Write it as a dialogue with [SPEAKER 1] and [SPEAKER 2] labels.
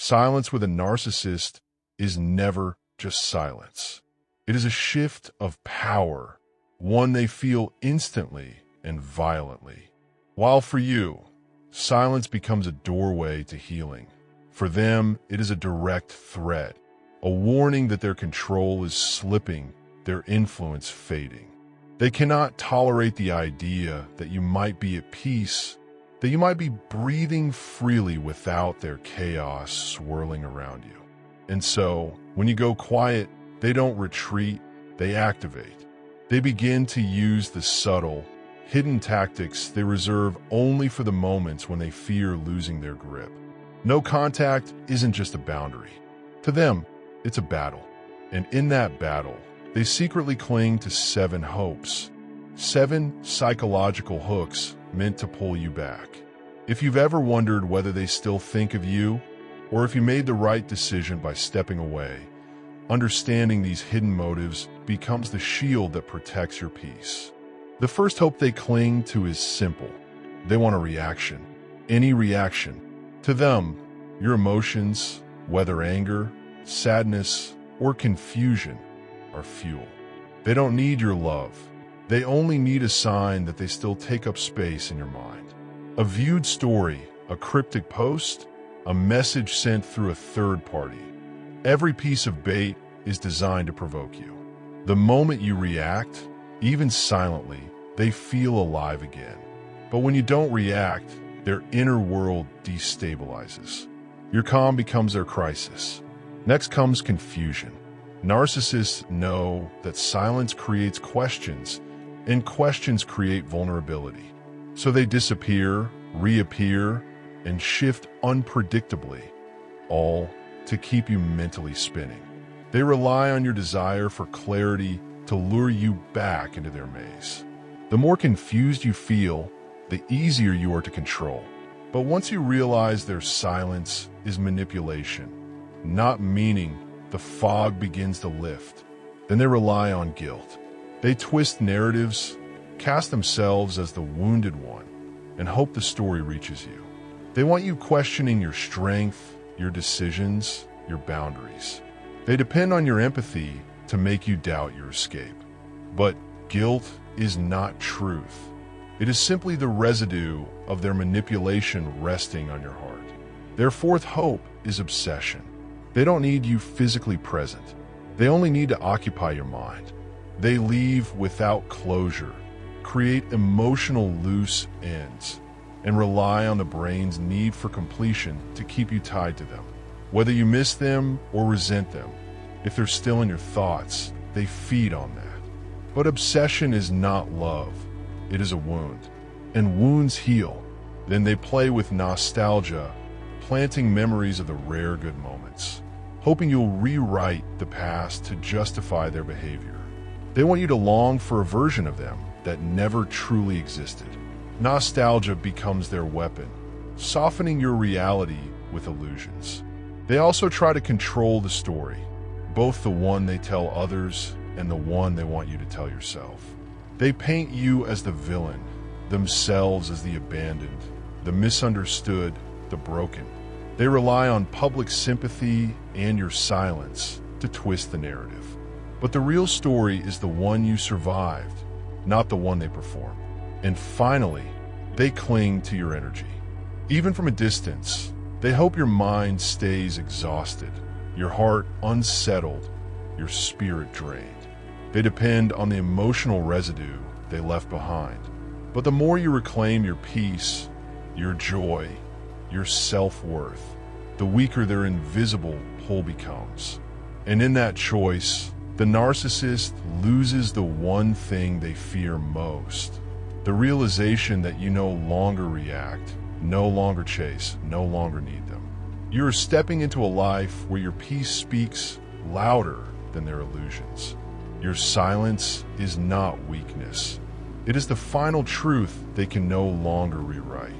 [SPEAKER 1] Silence with a narcissist is never just silence. It is a shift of power, one they feel instantly and violently. While for you, silence becomes a doorway to healing. For them, it is a direct threat, a warning that their control is slipping, their influence fading. They cannot tolerate the idea that you might be at peace, that you might be breathing freely without their chaos swirling around you. And so, when you go quiet, they don't retreat, they activate. They begin to use the subtle, hidden tactics they reserve only for the moments when they fear losing their grip. No contact isn't just a boundary. To them, it's a battle. And in that battle, they secretly cling to 7 hopes, 7 psychological hooks meant to pull you back. If you've ever wondered whether they still think of you, or if you made the right decision by stepping away, understanding these hidden motives becomes the shield that protects your peace. The first hope they cling to is simple. They want a reaction. Any reaction. To them, your emotions, whether anger, sadness, or confusion, are fuel. They don't need your love. They only need a sign that they still take up space in your mind. A viewed story, a cryptic post, a message sent through a third party. Every piece of bait is designed to provoke you. The moment you react, even silently, they feel alive again. But when you don't react, their inner world destabilizes. Your calm becomes their crisis. Next comes confusion. Narcissists know that silence creates questions, and questions create vulnerability. So they disappear, reappear, and shift unpredictably, all to keep you mentally spinning. They rely on your desire for clarity to lure you back into their maze. The more confused you feel, the easier you are to control. But once you realize their silence is manipulation, not meaning, the fog begins to lift. Then they rely on guilt. They twist narratives, cast themselves as the wounded one, and hope the story reaches you. They want you questioning your strength, your decisions, your boundaries. They depend on your empathy to make you doubt your escape. But guilt is not truth. It is simply the residue of their manipulation resting on your heart. Their fourth hope is obsession. They don't need you physically present. They only need to occupy your mind. They leave without closure, create emotional loose ends, and rely on the brain's need for completion to keep you tied to them. Whether you miss them or resent them, if they're still in your thoughts, they feed on that. But obsession is not love. It is a wound. And wounds heal. Then they play with nostalgia, planting memories of the rare good moments, hoping you'll rewrite the past to justify their behavior. They want you to long for a version of them that never truly existed. Nostalgia becomes their weapon, softening your reality with illusions. They also try to control the story, both the one they tell others and the one they want you to tell yourself. They paint you as the villain, themselves as the abandoned, the misunderstood, the broken. They rely on public sympathy and your silence to twist the narrative. But the real story is the one you survived, not the one they perform. And finally, they cling to your energy. Even from a distance, they hope your mind stays exhausted, your heart unsettled, your spirit drained. They depend on the emotional residue they left behind. But the more you reclaim your peace, your joy, your self-worth, the weaker their invisible pull becomes. And in that choice, the narcissist loses the one thing they fear most, the realization that you no longer react, no longer chase, no longer need them. You're stepping into a life where your peace speaks louder than their illusions. Your silence is not weakness. It is the final truth they can no longer rewrite.